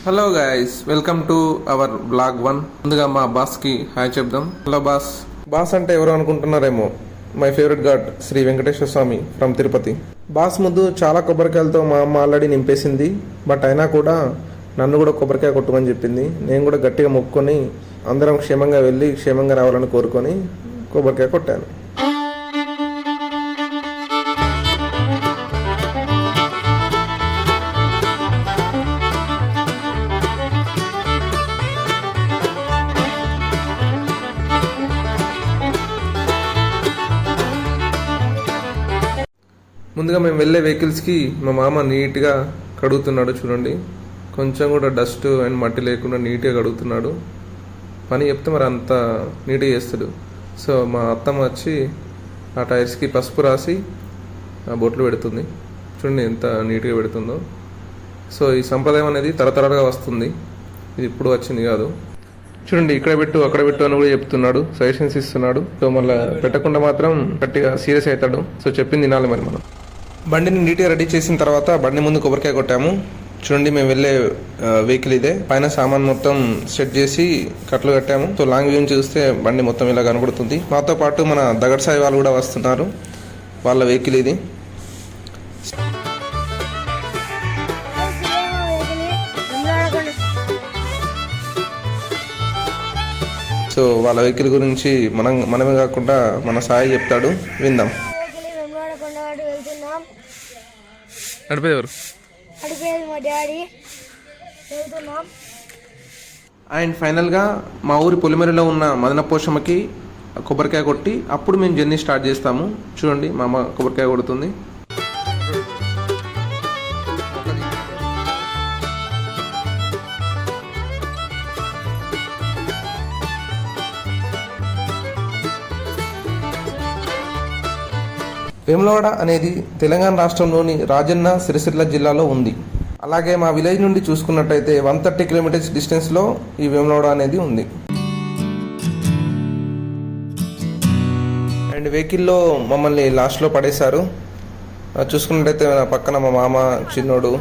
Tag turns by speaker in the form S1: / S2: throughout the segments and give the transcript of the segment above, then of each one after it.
S1: Hello guys, welcome to our blog 1. ముందుగా మా బాస్కి హాయ్ చెప్దాం. Hello boss. బాస్ అంటే ఎవరు అనుకుంటున్నారేమో, my favourite god Shri Venkateswara Swami from Tirupati. Boss ముందు చాలా కొబ్బరికాయలతో మా అమ్మ ఆల్రెడీ నింపేసింది. బట్ అయినా కూడా నన్ను కూడా కొబ్బరికాయ కొట్టమని చెప్పింది. నేను కూడా గట్టిగా మొక్కుకొని అందరం క్షేమంగా వెళ్ళి క్షేమంగా రావాలని కోరుకొని కొబ్బరికాయ కొట్టాను. ముందుగా మేము వెళ్ళే వెహికల్స్కి మా మామ నీట్గా కడుగుతున్నాడు. చూడండి, కొంచెం కూడా డస్ట్ అండ్ మట్టి లేకుండా నీట్గా కడుగుతున్నాడు. పని చెప్తే మరి అంత నీట్గా చేస్తాడు. సో మా అత్తమ్మ వచ్చి ఆ టైర్స్కి పసుపు రాసి బొట్లు పెడుతుంది. చూడండి ఎంత నీట్గా పెడుతుందో. సో ఈ సంప్రదాయం అనేది తరతరాలుగా వస్తుంది, ఇది ఇప్పుడు వచ్చింది కాదు. చూడండి, ఇక్కడ పెట్టు అక్కడ పెట్టు అని కూడా చెప్తున్నాడు, సజెషన్స్ ఇస్తున్నాడు. సో మళ్ళీ పెట్టకుండా మాత్రం గట్టిగా సీరియస్ అవుతాడు. సో చెప్పింది తినాలి. మరి మనం బండిని నీట్గా రెడీ చేసిన తర్వాత బండి ముందు కొబ్బరికాయ కొట్టాము. చూడండి, మేము వెళ్ళే వెహికల్ ఇదే. పైన సామాన్ మొత్తం సెట్ చేసి కట్లు కట్టాము. సో లాంగ్ వ్యూ చూస్తే బండి మొత్తం ఇలా కనబడుతుంది. మాతో పాటు మన దగడ్ సాయి వాళ్ళు కూడా వస్తున్నారు, వాళ్ళ వెహికల్ ఇది. సో వాళ్ళ వెహికల్ గురించి మనమే కాకుండా మన సాయి చెప్తాడు, విందాం. నడిపేది ఎవరు?
S2: మా డాడీ. వెళ్తున్నాం.
S1: అండ్ ఫైనల్గా మా ఊరి పొలిమేరలో ఉన్న మదన పోషమ్మకి కొబ్బరికాయ కొట్టి అప్పుడు మేము జర్నీ స్టార్ట్ చేస్తాము. చూడండి, మా అమ్మ కొబ్బరికాయ కొడుతుంది. వేములవాడ అనేది తెలంగాణ రాష్ట్రంలోని రాజన్న సిరిసిల్ల జిల్లాలో ఉంది. అలాగే మా విలేజ్ నుండి చూసుకున్నట్టయితే 130 కిలోమీటర్స్ డిస్టెన్స్లో ఈ వేములవాడ అనేది ఉంది. అండ్ వెహికల్లో మమ్మల్ని లాస్ట్లో పడేశారు. చూసుకున్నట్టయితే నా పక్కన మా మామ, చిన్నోడు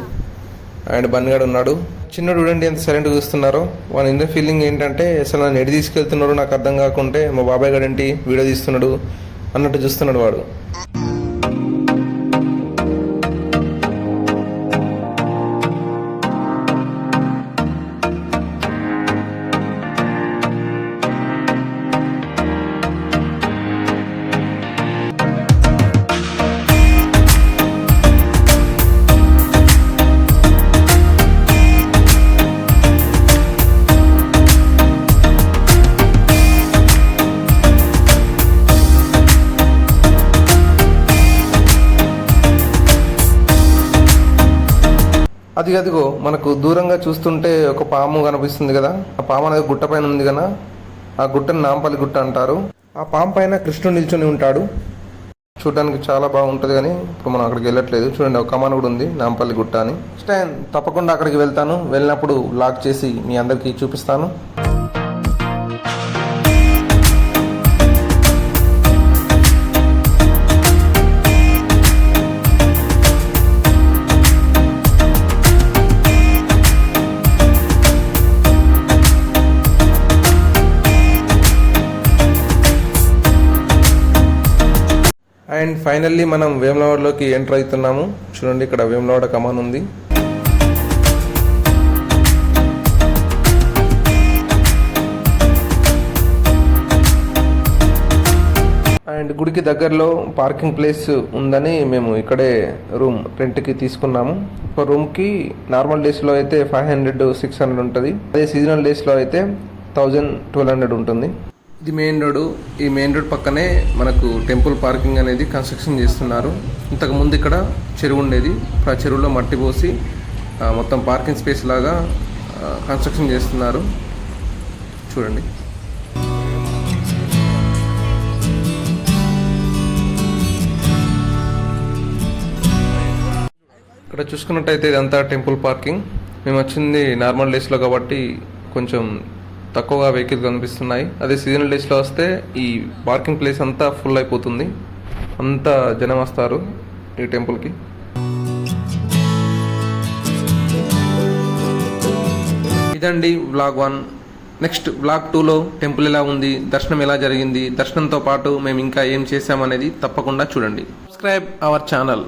S1: అండ్ బన్నిగాడు ఉన్నాడు. చిన్నోడు చూడండి ఎంత సైలెంట్గా చూస్తున్నారో. వాళ్ళ ఇంత ఫీలింగ్ ఏంటంటే అసలు నన్ను ఎడి తీసుకెళ్తున్నాడు నాకు అర్థం కాకుంటే, మా బాబాయ్ గారు ఏంటి వీడియో తీస్తున్నాడు అన్నట్టు చూస్తున్నాడు వాడు. అదిగో మనకు దూరంగా చూస్తుంటే ఒక పాము కనిపిస్తుంది కదా. ఆ పాము అనేది గుట్ట పైన ఉంది కదా. ఆ గుట్టని నాంపల్లి గుట్ట అంటారు. ఆ పాము పైన కృష్ణుడు నిల్చొని ఉంటాడు. చూడడానికి చాలా బాగుంటుంది, కానీ ఇప్పుడు మనం అక్కడికి వెళ్ళట్లేదు. చూడండి, ఒక కమాన్ కూడా ఉంది, నాంపల్లి గుట్ట అని. నెక్స్ట్ టైం తప్పకుండా అక్కడికి వెళ్తాను. వెళ్ళినప్పుడు బ్లాగ్ చేసి మీ అందరికీ చూపిస్తాను. అండ్ ఫైనల్లీ మనం వేములవాడలోకి ఎంటర్ అవుతున్నాము. చూడండి, ఇక్కడ వేములవాడ కమాన్ ఉంది. అండ్ గుడికి దగ్గరలో పార్కింగ్ ప్లేస్ ఉందని మేము ఇక్కడే రూమ్ రెంట్కి తీసుకున్నాము. ఒక రూమ్కి నార్మల్ డేస్లో అయితే 500-600 ఉంటుంది. అదే సీజనల్ డేస్లో అయితే 1000-1200 ఉంటుంది. ఇది మెయిన్ రోడ్. ఈ మెయిన్ రోడ్ పక్కనే మనకు టెంపుల్ పార్కింగ్ అనేది కన్స్ట్రక్షన్ చేస్తున్నారు. ఇంతకుముందు ఇక్కడ చెరువు ఉండేది. ఆ చెరువులో మట్టి పోసి మొత్తం పార్కింగ్ స్పేస్ లాగా కన్స్ట్రక్షన్ చేస్తున్నారు. చూడండి, ఇక్కడ చూసుకున్నట్టయితే ఇదంతా టెంపుల్ పార్కింగ్. మేము వచ్చింది నార్మల్ డేస్లో కాబట్టి కొంచెం తక్కువగా వెహికల్ కనిపిస్తున్నాయి. అదే సీజనల్ డేస్లో వస్తే ఈ పార్కింగ్ ప్లేస్ అంతా ఫుల్ అయిపోతుంది, అంతా జనం వస్తారు ఈ టెంపుల్కి. ఇదండి వ్లాగ్ 1. నెక్స్ట్ వ్లాగ్ 2లో టెంపుల్ ఎలా ఉంది, దర్శనం ఎలా జరిగింది, దర్శనంతో పాటు మేము ఇంకా ఏం చేసామనేది తప్పకుండా చూడండి. Subscribe our channel.